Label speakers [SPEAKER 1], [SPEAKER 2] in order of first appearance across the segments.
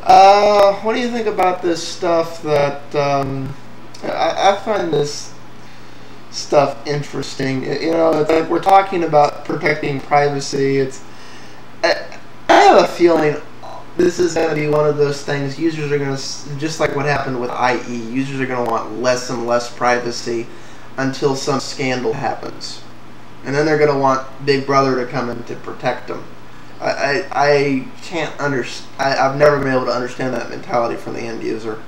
[SPEAKER 1] What do you think about this stuff that I find this stuff interesting? You know, it's like we're talking about protecting privacy. I have a feeling this is going to be one of those things. Users are going to, just like what happened with IE, users are going to want less and less privacy until some scandal happens, and then they're going to want Big Brother to come in to protect them. I can't understand. I've never been able to understand that mentality from the end user.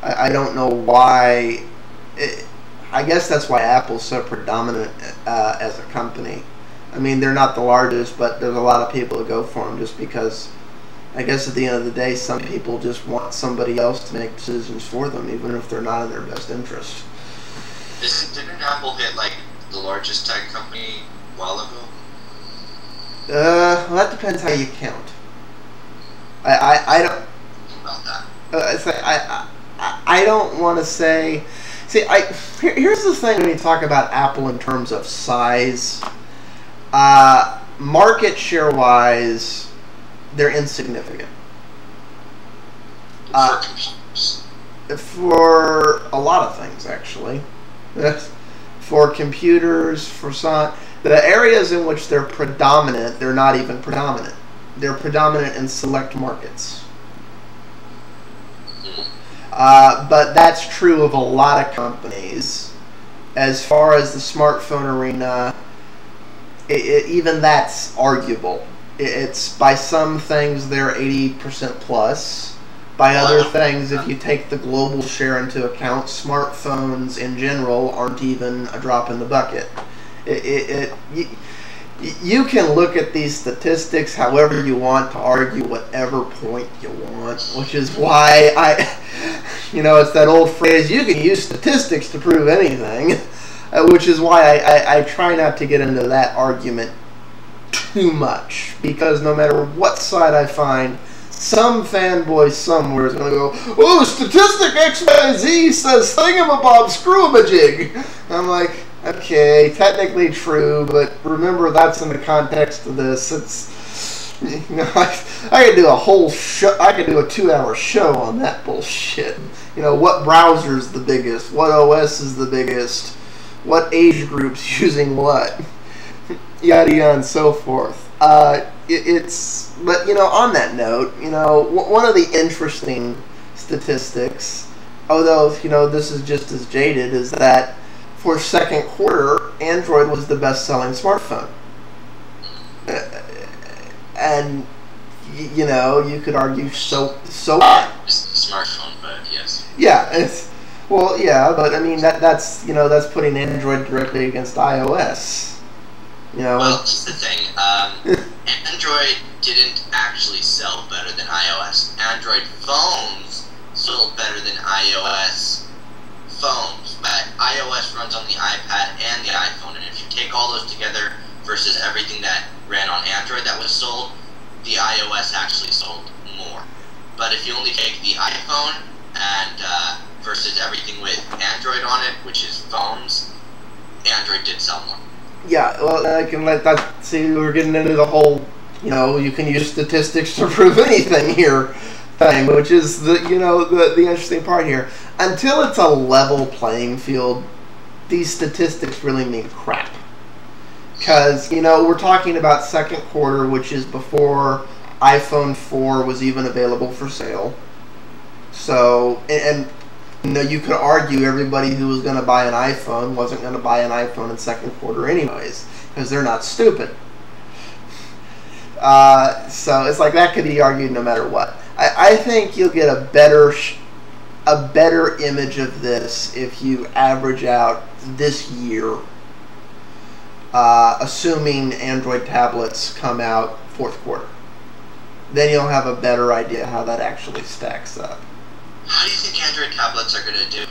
[SPEAKER 1] I don't know why. I guess that's why Apple's so predominant as a company. I mean, they're not the largest, but there's a lot of people that go for them just because, I guess at the end of the day, some people just want somebody else to make decisions for them, even if they're not in their best interest.
[SPEAKER 2] Didn't Apple hit, like, the largest tech company a while ago?
[SPEAKER 1] Well, that depends how you count. I don't...
[SPEAKER 2] About that.
[SPEAKER 1] I don't want to say... See, here's the thing when you talk about Apple in terms of size. Market share-wise, they're insignificant.
[SPEAKER 2] For computers.
[SPEAKER 1] For a lot of things, actually. For computers, for some... The areas in which they're predominant, they're not even predominant. They're predominant in select markets. But that's true of a lot of companies. As far as the smartphone arena, even that's arguable. It's by some things they're 80% plus. By other things, if you take the global share into account, smartphones in general aren't even a drop in the bucket. You can look at these statistics however you want to argue whatever point you want, which is why it's that old phrase, you can use statistics to prove anything, which is why I try not to get into that argument too much, because no matter what side I find, some fanboy somewhere is going to go, oh, statistic XYZ says thingamabob screw-a-majig. I'm like, okay, technically true, but remember that's in the context of this. It's, I could do a whole show. I could do a 2-hour show on that bullshit. What browser's the biggest? What OS is the biggest? What age groups using what? Yada yada and so forth. But on that note, one of the interesting statistics, although this is just as jaded, is that for second quarter, Android was the best-selling smartphone. And, you could argue so
[SPEAKER 2] Just a smartphone, but yes.
[SPEAKER 1] Yeah, but I mean, that's putting Android directly against iOS.
[SPEAKER 2] Well, here's the thing. Android didn't actually sell better than iOS. Android phones sold better than iOS phones, but iOS runs on the iPad and the iPhone, and if you take all those together versus everything that ran on Android that was sold, the iOS actually sold more. But if you only take the iPhone and versus everything with Android on it, which is phones, Android did sell more.
[SPEAKER 1] Yeah, well, I can let that... See, we're getting into the whole, you can use statistics to prove anything here thing, which is the interesting part here. Until it's a level playing field, these statistics really mean crap. Because, we're talking about second quarter, which is before iPhone 4 was even available for sale. So, and you could argue everybody who was going to buy an iPhone wasn't going to buy an iPhone in second quarter anyways, because they're not stupid. So it's like that could be argued no matter what. I think you'll get a better image of this if you average out this year, assuming Android tablets come out fourth quarter. Then you'll have a better idea how that actually stacks up.
[SPEAKER 2] How do you think Android tablets are going to do?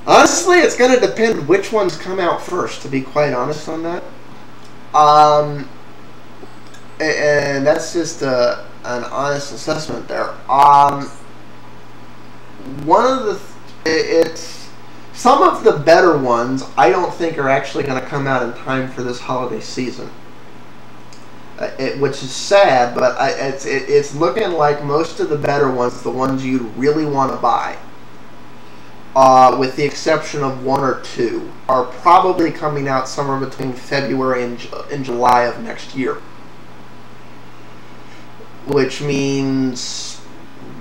[SPEAKER 1] Honestly, it's going to depend which ones come out first, to be quite honest on that. And that's just an honest assessment there. Some of the better ones I don't think are actually going to come out in time for this holiday season. which is sad, but it's looking like most of the better ones, the ones you'd really want to buy, with the exception of one or two, are probably coming out somewhere between February and July of next year. Which means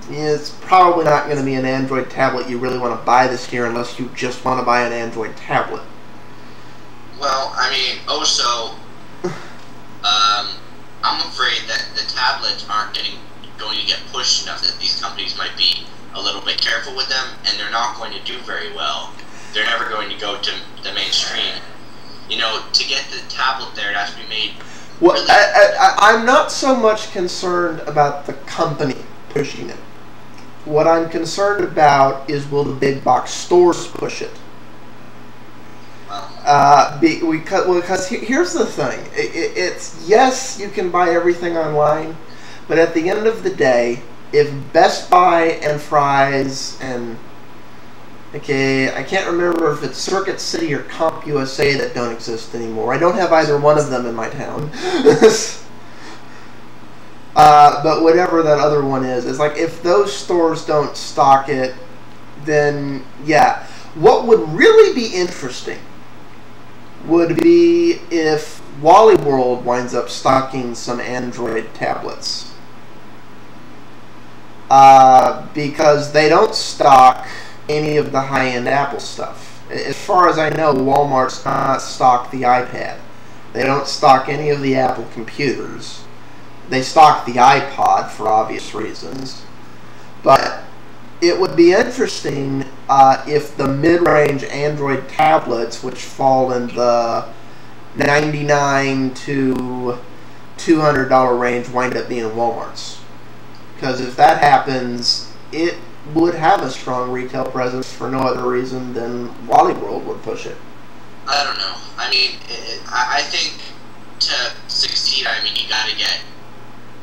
[SPEAKER 1] it's probably not going to be an Android tablet you really want to buy this year unless you just want to buy an Android tablet.
[SPEAKER 2] Well, I mean, also, I'm afraid that the tablets aren't going to get pushed enough, that these companies might be a little bit careful with them, and they're not going to do very well. They're never going to go to the mainstream. You know, to get the tablet there, it has to be made.
[SPEAKER 1] Well, really I'm not so much concerned about the company pushing it. What I'm concerned about is, will the big box stores push it? Because here's the thing. It's yes, you can buy everything online, but at the end of the day, if Best Buy and Fry's and I can't remember if it's Circuit City or CompUSA that don't exist anymore. I don't have either one of them in my town. But whatever that other one is, it's like if those stores don't stock it, then yeah. What would really be interesting would be if Wally World winds up stocking some Android tablets. Because they don't stock any of the high-end Apple stuff. As far as I know, Walmart's not stock the iPad. They don't stock any of the Apple computers. They stock the iPod for obvious reasons. But it would be interesting if the mid-range Android tablets, which fall in the $99 to $200 range, wind up being Walmart's. Because if that happens, it would have a strong retail presence for no other reason than Wally World would push it.
[SPEAKER 2] I don't know. I mean, I think to succeed, I mean, you got to get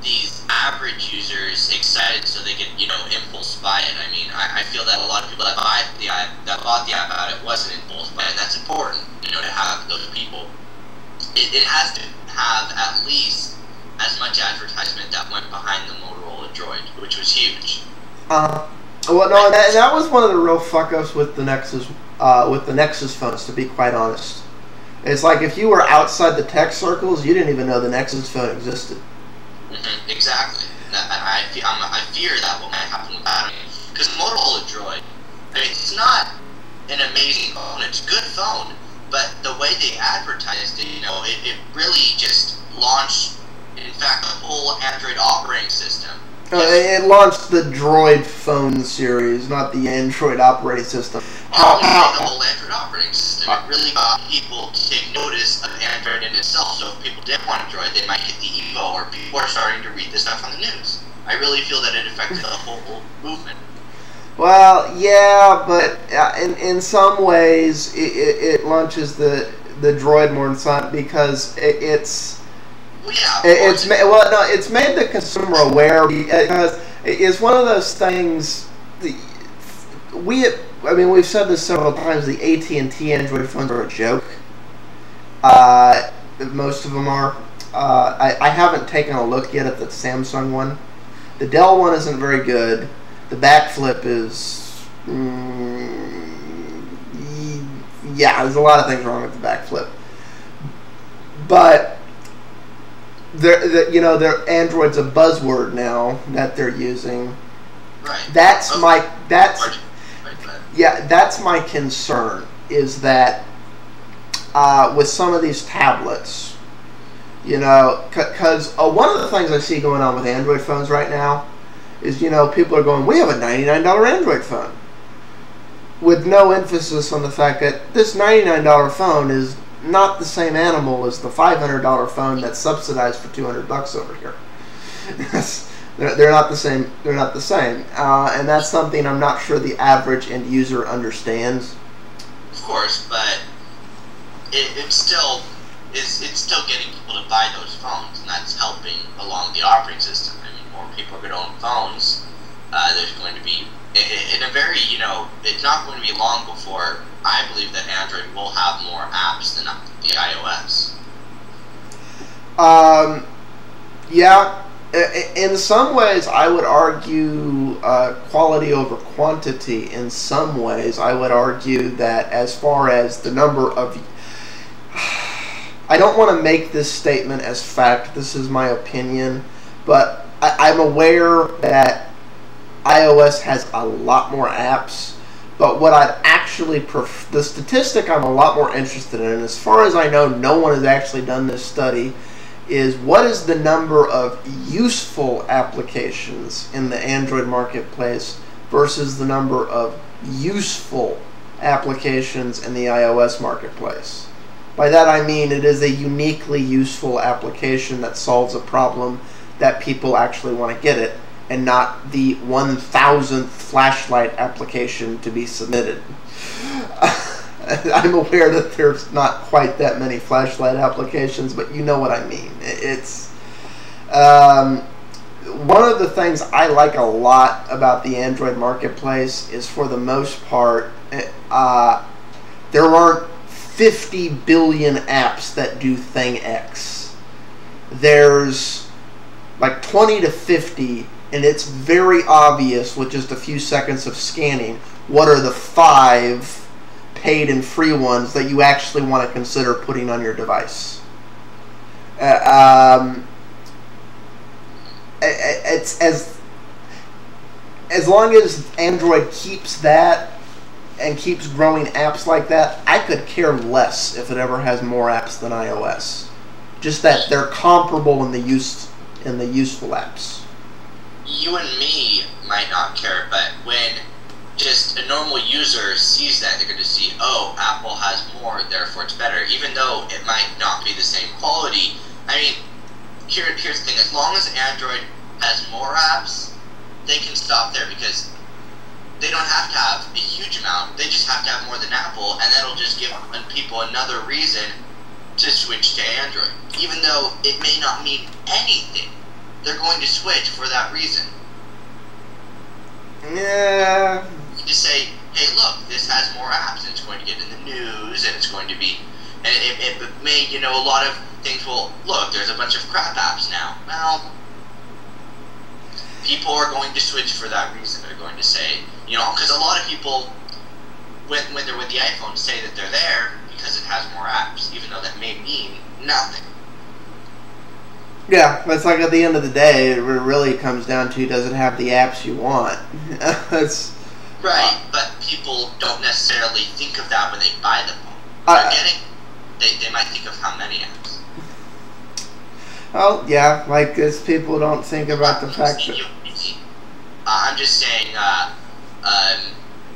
[SPEAKER 2] these average users excited so they can, impulse buy it. I mean, I feel that a lot of people that bought the iPad, it wasn't impulse buy, and that's important, to have those people. It has to have at least as much advertisement that went behind the Motorola Droid, which was huge.
[SPEAKER 1] Well, no, that was one of the real fuck-ups with the Nexus phones, to be quite honest. It's like if you were outside the tech circles, you didn't even know the Nexus phone existed.
[SPEAKER 2] Mm-hmm, exactly. I fear that will happen with that. Because Motorola Droid, I mean, it's not an amazing phone. It's a good phone, but the way they advertised it, it really just launched, in fact, the whole Android operating system.
[SPEAKER 1] It launched the Droid phone series, not the Android operating system.
[SPEAKER 2] The whole Android operating system. It really got people to take notice of Android in itself. So if people did want a Droid, they might get the Evo, or people are starting to read this stuff on the news. I really feel that it affected the whole movement. Well,
[SPEAKER 1] yeah, but in some ways, it launches the Droid more than some, because it's...
[SPEAKER 2] Yeah,
[SPEAKER 1] it's made the consumer aware, because it's one of those things. We've said this several times. The AT&T Android phones are a joke. Most of them are. I haven't taken a look yet at the Samsung one. The Dell one isn't very good. The backflip is, yeah, there's a lot of things wrong with the backflip, but. Their Android's a buzzword now that they're using.
[SPEAKER 2] Right.
[SPEAKER 1] That's my concern, is that with some of these tablets, because one of the things I see going on with Android phones right now is, people are going, we have a $99 Android phone, with no emphasis on the fact that this $99 phone is not the same animal as the $500 phone that's subsidized for $200 over here. They're not the same. They're not the same, and that's something I'm not sure the average end user understands.
[SPEAKER 2] Of course, but it's still getting people to buy those phones, and that's helping along the operating system. I mean, more people are going to own phones. There's going to be in a very it's not going to be long before I believe that Android will have more apps than the iOS.
[SPEAKER 1] Yeah, in some ways, I would argue quality over quantity. In some ways, I would argue that as far as the number of... I don't want to make this statement as fact. This is my opinion. But I'm aware that iOS has a lot more apps. But what I'd actually the statistic I'm a lot more interested in, and as far as I know, no one has actually done this study, is what is the number of useful applications in the Android marketplace versus the number of useful applications in the iOS marketplace. By that I mean it is a uniquely useful application that solves a problem that people actually want to get it, and not the 1,000th flashlight application to be submitted. I'm aware that there's not quite that many flashlight applications, but you know what I mean. It's one of the things I like a lot about the Android marketplace is, for the most part, there aren't 50 billion apps that do thing X. There's like 20 to 50, and it's very obvious with just a few seconds of scanning what are the 5 paid and free ones that you actually want to consider putting on your device. It's as long as Android keeps that and keeps growing apps like that, I could care less if it ever has more apps than iOS. Just that they're comparable in the useful apps.
[SPEAKER 2] You and me might not care, but when just a normal user sees that, they're going to see, oh, Apple has more, therefore it's better, even though it might not be the same quality. I mean, here's the thing, as long as Android has more apps, they can stop there, because they don't have to have a huge amount, they just have to have more than Apple, and that'll just give people another reason to switch to Android. Even though it may not mean anything, they're going to switch for that reason.
[SPEAKER 1] Yeah.
[SPEAKER 2] You just say, hey, look, this has more apps, and it's going to get in the news, and it's going to be, and it may, you know, a lot of things will, look, there's a bunch of crap apps now. Well, people are going to switch for that reason. They're going to say, you know, because a lot of people, when they're with the iPhone, say that they're there because it has more apps, even though that may mean nothing.
[SPEAKER 1] Yeah, but it's like at the end of the day, it really comes down to, does it have the apps you want? It's,
[SPEAKER 2] right, but people don't necessarily think of that when they buy the phone. They might think of how many apps.
[SPEAKER 1] Well, yeah, like as people don't think about the fact that...
[SPEAKER 2] I'm just saying, a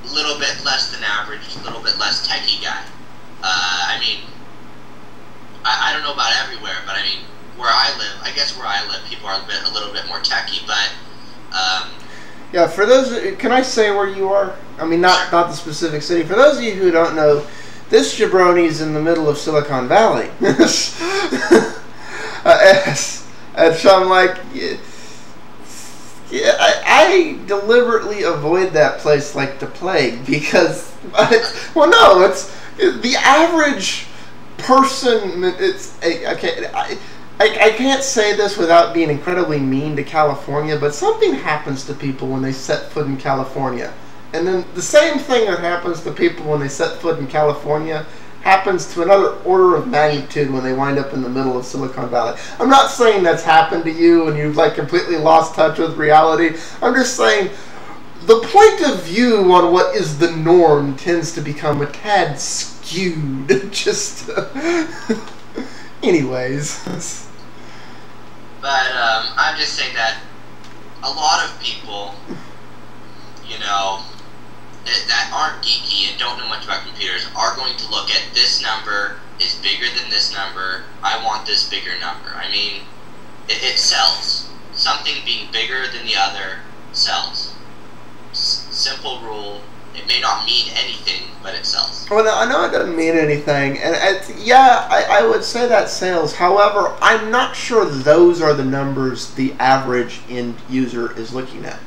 [SPEAKER 2] little bit less than average, a little bit less techie guy. I mean, I don't know about everywhere, but I mean, where I live, I guess where I live, people are a little bit more techie, but
[SPEAKER 1] yeah, for those, can I say where you are? I mean, not the specific city. For those of you who don't know, this jabroni's in the middle of Silicon Valley. And so I'm like, yeah, I deliberately avoid that place like the plague, because, well, no, it's the average person. I can't say this without being incredibly mean to California, but something happens to people when they set foot in California. And then the same thing that happens to people when they set foot in California happens to another order of magnitude when they wind up in the middle of Silicon Valley. I'm not saying that's happened to you and you've like completely lost touch with reality. I'm just saying the point of view on what is the norm tends to become a tad skewed. Just... anyways.
[SPEAKER 2] But I'm just saying that a lot of people, you know, that aren't geeky and don't know much about computers are going to look at this number is bigger than this number. I want this bigger number. I mean, it sells. Something being bigger than the other sells. Simple rule. It may not mean anything, but it sells.
[SPEAKER 1] Well, I know it doesn't mean anything, and yeah, I would say that sales. However, I'm not sure those are the numbers the average end user is looking at.